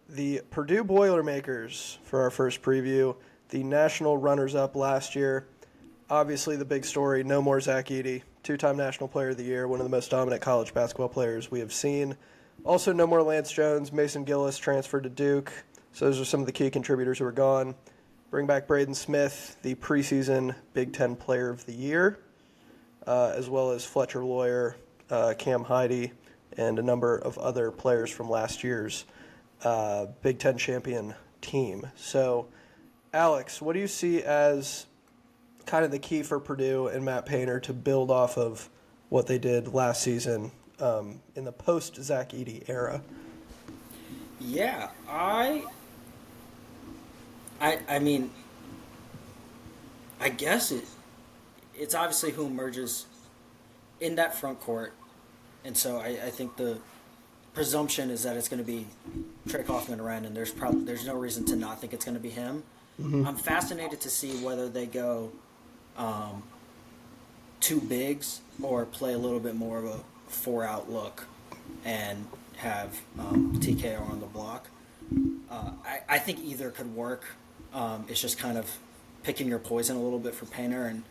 The Purdue Boilermakers for our first preview, the national runners-up last year. Obviously, the big story, no more Zach Edey, two-time National Player of the Year, one of the most dominant college basketball players we have seen. Also, no more Lance Jones. Mason Gillis transferred to Duke. So those are some of the key contributors who are gone. Bring back Braden Smith, the preseason Big Ten Player of the Year, as well as Fletcher Lawyer, Cam Heide, and a number of other players from last year's Big Ten champion team. So, Alex, what do you see as kind of the key for Purdue and Matt Painter to build off of what they did last season in the post-Zach Edey era? Yeah, I mean, I guess it's obviously who emerges in that front court, and so I think the presumption is that it's going to be Trey Kaufman-Renn, and there's no reason to not think it's going to be him. Mm-hmm. I'm fascinated to see whether they go two bigs or play a little bit more of a four-out look and have TKR on the block. I think either could work. It's just kind of picking your poison a little bit for Painter, and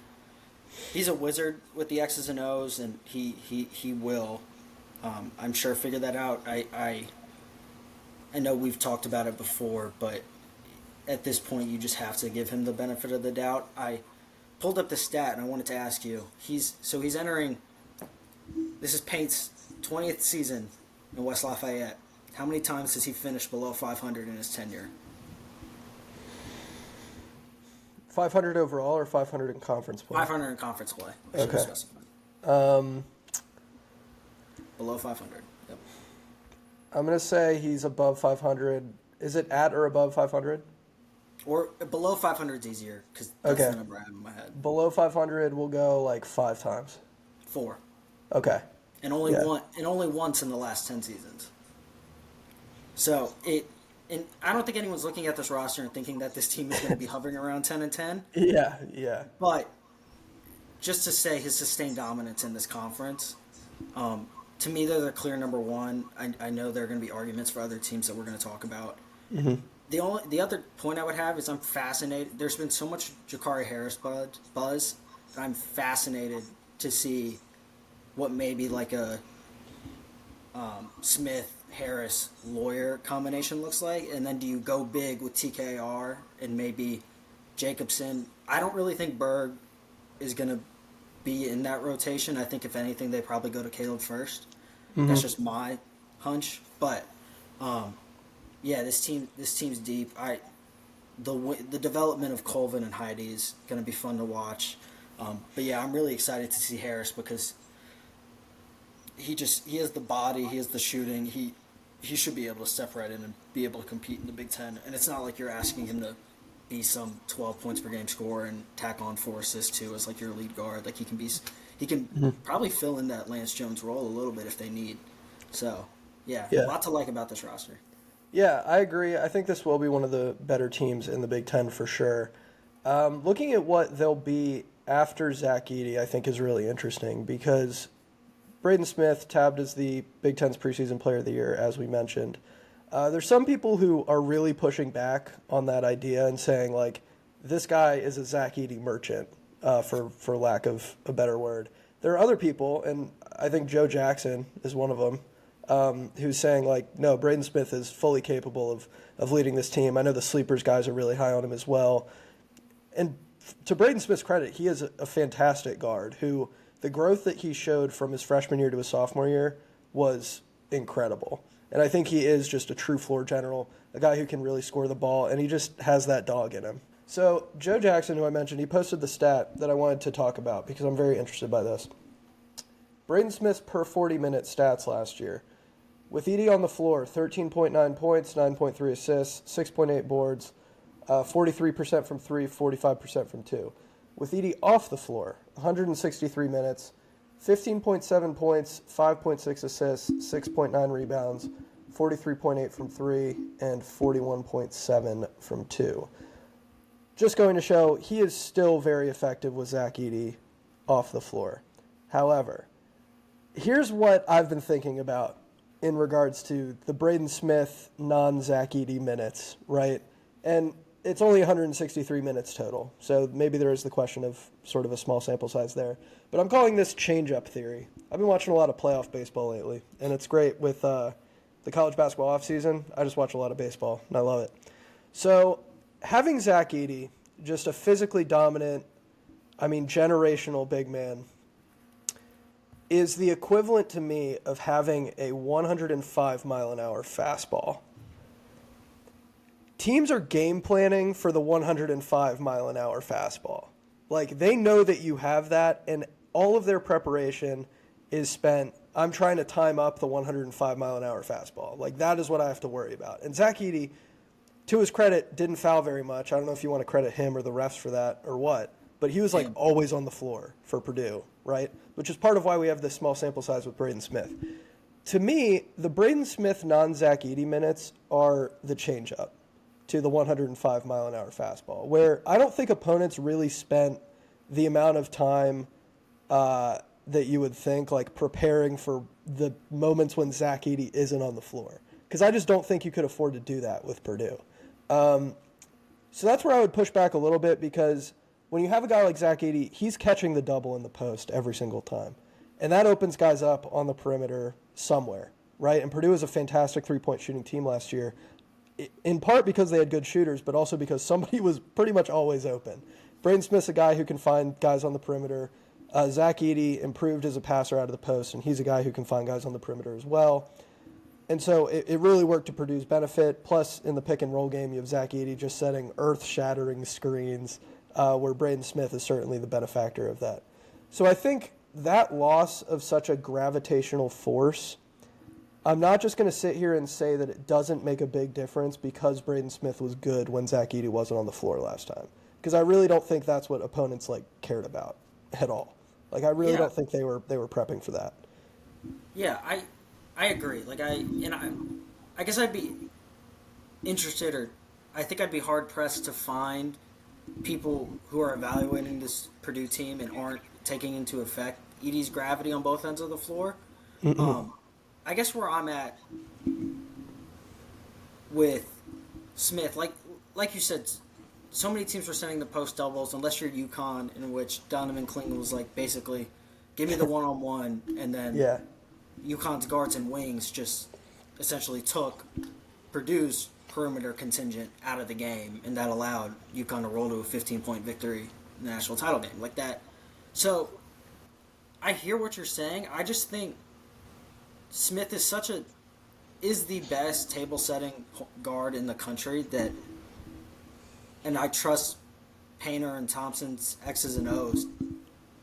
he's a wizard with the X's and O's, and he will, I'm sure, figure that out. I know we've talked about it before, but at this point you just have to give him the benefit of the doubt. I pulled up the stat, and I wanted to ask you. He's entering. This is Paint's 20th season in West Lafayette. How many times has he finished below 500 in his tenure? 500 overall or 500 in conference play? 500 in conference play. Okay. Below 500. Yep. I'm going to say he's above 500. Is it at or above 500? Or below 500 is easier because that's Okay. the number I have in my head. Below 500, we'll go like 5 times. 4. Okay. And only once in the last 10 seasons. So and I don't think anyone's looking at this roster and thinking that this team is going to be hovering around 10-10. Yeah. But just to say his sustained dominance in this conference, to me they're the clear number one. I know there are going to be arguments for other teams that we're going to talk about. Mm-hmm. The other point I would have is I'm fascinated. There's been so much Jakari Harris buzz that I'm fascinated to see what maybe like a Smith Harris Lawyer combination looks like, and then do you go big with TKR and maybe Jacobson? I don't really think Berg is going to be in that rotation. I think if anything they probably go to Caleb first. Mm-hmm. That's just my hunch, but yeah, this team's deep. The development of Colvin and Heide is going to be fun to watch. But yeah, I'm really excited to see Harris because he has the body, he has the shooting, he should be able to step right in and be able to compete in the Big Ten. And it's not like you're asking him to be some 12 points per game scorer and tack on 4 assists too as like your lead guard. Like he can probably fill in that Lance Jones role a little bit if they need. So yeah, a lot to like about this roster. Yeah, I agree. I think this will be one of the better teams in the Big Ten for sure. Looking at what they'll be after Zach Edey, I think is really interesting because Braden Smith tabbed as the Big Ten's preseason player of the year, as we mentioned. There's some people who are really pushing back on that idea and saying, like, this guy is a Zach Edey merchant, for lack of a better word. There are other people, and I think Joe Jackson is one of them, who's saying, like, no, Braden Smith is fully capable of leading this team. I know the Sleepers guys are really high on him as well. And to Braden Smith's credit, he is a fantastic guard who the growth that he showed from his freshman year to his sophomore year was incredible. And I think he is just a true floor general, a guy who can really score the ball, and he just has that dog in him. So Joe Jackson, who I mentioned, he posted the stat that I wanted to talk about because I'm very interested by this. Braden Smith's per 40-minute stats last year. With Edey on the floor, 13.9 points, 9.3 assists, 6.8 boards, 43% from 3, 45% from 2. With Edey off the floor, 163 minutes, 15.7 points, 5.6 assists, 6.9 rebounds, 43.8 from 3, and 41.7 from 2. Just going to show he is still very effective with Zach Edey off the floor. However, here's what I've been thinking about in regards to the Braden Smith non-Zach Edey minutes, right? And it's only 163 minutes total, so maybe there is the question of sort of a small sample size there. But I'm calling this change-up theory. I've been watching a lot of playoff baseball lately, and it's great with the college basketball offseason. I just watch a lot of baseball, and I love it. So having Zach Edey, just a physically dominant, generational big man, is the equivalent to me of having a 105-mile-an-hour fastball. Teams are game planning for the 105-mile-an-hour fastball. Like, they know that you have that, and all of their preparation is spent, I'm trying to time up the 105-mile-an-hour fastball. Like, that is what I have to worry about. And Zach Edey, to his credit, didn't foul very much. I don't know if you want to credit him or the refs for that or what, but he was, like, always on the floor for Purdue, right? Which is part of why we have this small sample size with Braden Smith. To me, the Braden Smith non-Zach Edey minutes are the change-up to the 105-mile-an-hour fastball, where I don't think opponents really spent the amount of time that you would think, like, preparing for the moments when Zach Edey isn't on the floor. Because I just don't think you could afford to do that with Purdue. So that's where I would push back a little bit, because when you have a guy like Zach Edey, he's catching the double in the post every single time. And that opens guys up on the perimeter somewhere, right? And Purdue is a fantastic three-point shooting team last year, in part because they had good shooters, but also because somebody was pretty much always open. Braden Smith's a guy who can find guys on the perimeter. Zach Edey improved as a passer out of the post, and he's a guy who can find guys on the perimeter as well. And so it really worked to Purdue's benefit. Plus, in the pick-and-roll game, you have Zach Edey just setting earth-shattering screens, where Braden Smith is certainly the benefactor of that. So I think that loss of such a gravitational force, I'm not just going to sit here and say that it doesn't make a big difference because Braden Smith was good when Zach Edey wasn't on the floor last time. Because I really don't think that's what opponents cared about at all. I really don't think they were prepping for that. Yeah, I agree. I guess I'd be interested, or I think I'd be hard pressed to find people who are evaluating this Purdue team and aren't taking into effect Edey's gravity on both ends of the floor. I guess where I'm at with Smith, like you said, so many teams were sending the post doubles, unless you're UConn, in which Donovan Kling was basically, give me the one-on-one, and then UConn's guards and wings just essentially took Purdue's perimeter contingent out of the game, and that allowed UConn to roll to a 15-point victory in the national title game like that. So I hear what you're saying. I just think Smith is the best table-setting guard in the country and I trust Painter and Thompson's X's and O's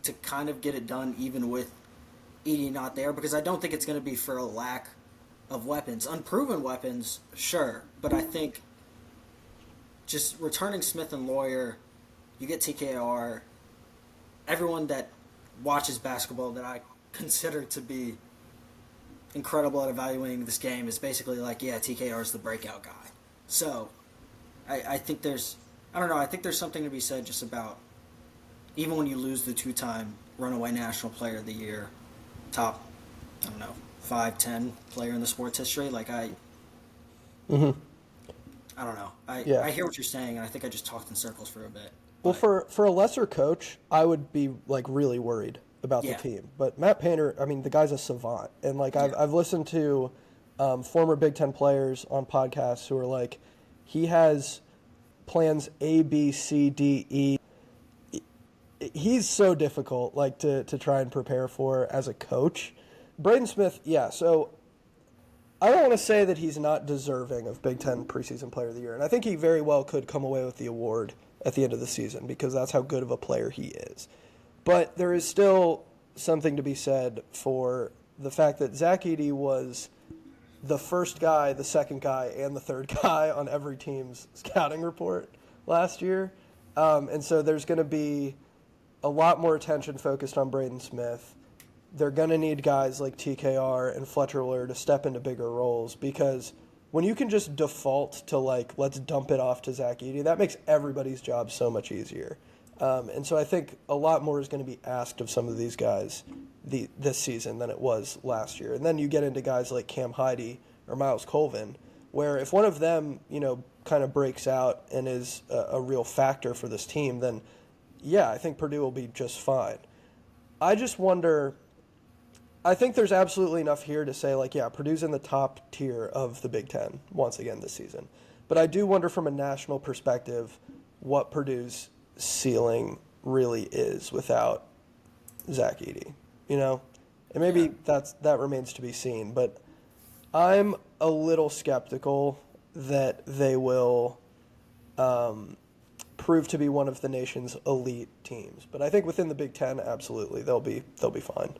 to kind of get it done even with Edey not there, because I don't think it's going to be for a lack of weapons. Unproven weapons, sure, but I think just returning Smith and Lawyer, you get TKR, everyone that watches basketball that I consider to be incredible at evaluating this game is basically TKR is the breakout guy. So I think there's something to be said just about, even when you lose the two-time runaway national player of the year, top, 5-10 player in the sports history, I don't know. I hear what you're saying, and I think I just talked in circles for a bit. Well, for a lesser coach, I would be really worried about the team. But Matt Painter, the guy's a savant, and I've listened to former Big Ten players on podcasts who are he has plans A, B, C, D, E. He's so difficult to try and prepare for as a coach. Braden Smith, so I don't want to say that he's not deserving of Big Ten preseason player of the year, and I think he very well could come away with the award at the end of the season because that's how good of a player he is. But there is still something to be said for the fact that Zach Edey was the first guy, the second guy, and the third guy on every team's scouting report last year. And so there's going to be a lot more attention focused on Braden Smith. They're going to need guys like TKR and Fletcher Loyer to step into bigger roles, because when you can just default to let's dump it off to Zach Edey, that makes everybody's job so much easier. And so I think a lot more is going to be asked of some of these guys this season than it was last year. And then you get into guys like Cam Heide or Miles Colvin, where if one of them, kind of breaks out and is a real factor for this team, then yeah, I think Purdue will be just fine. I just wonder. I think there's absolutely enough here to say, like, yeah, Purdue's in the top tier of the Big Ten once again this season. But I do wonder from a national perspective what Purdue's ceiling really is without Zach Edey, And maybe that remains to be seen. But I'm a little skeptical that they will prove to be one of the nation's elite teams. But I think within the Big Ten, absolutely, they'll be fine.